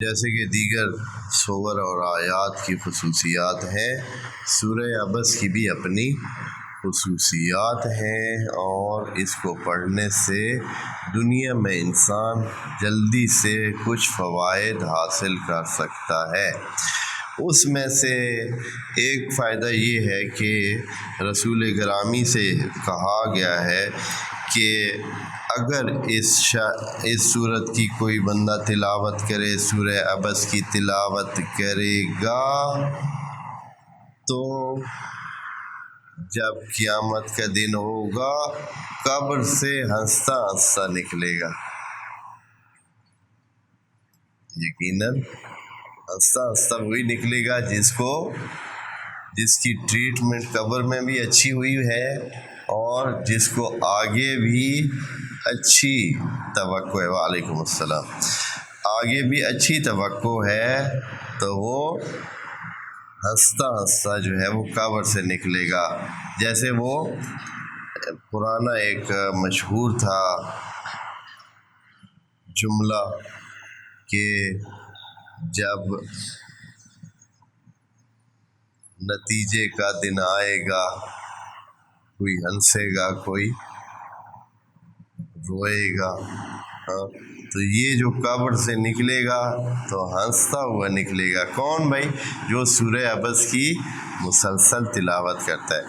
جیسے کہ دیگر صور اور آیات کی خصوصیات ہیں، سورہ عبس کی بھی اپنی خصوصیات ہیں، اور اس کو پڑھنے سے دنیا میں انسان جلدی سے کچھ فوائد حاصل کر سکتا ہے۔ اس میں سے ایک فائدہ یہ ہے کہ رسول گرامی سے کہا گیا ہے کہ اگر اس صورت کی کوئی بندہ تلاوت کرے، سورہ عبس کی تلاوت کرے گا، تو جب قیامت کا دن ہوگا قبر سے ہنستا ہنستا نکلے گا۔ یقیناً ہنستا ہنستا وہی نکلے گا جس کی ٹریٹمنٹ قبر میں بھی اچھی ہوئی ہے، اور جس کو آگے بھی اچھی توقع ہے، وعلیکم السلام، آگے بھی اچھی توقع ہے، تو وہ ہنستا ہنستا جو ہے وہ قبر سے نکلے گا۔ جیسے وہ پرانا ایک مشہور تھا جملہ کہ جب نتیجے کا دن آئے گا، کوئی ہنسے گا، کوئی روئے گا، تو یہ جو قبر سے نکلے گا تو ہنستا ہوا نکلے گا۔ کون بھائی؟ جو سورہ عبس کی مسلسل تلاوت کرتا ہے۔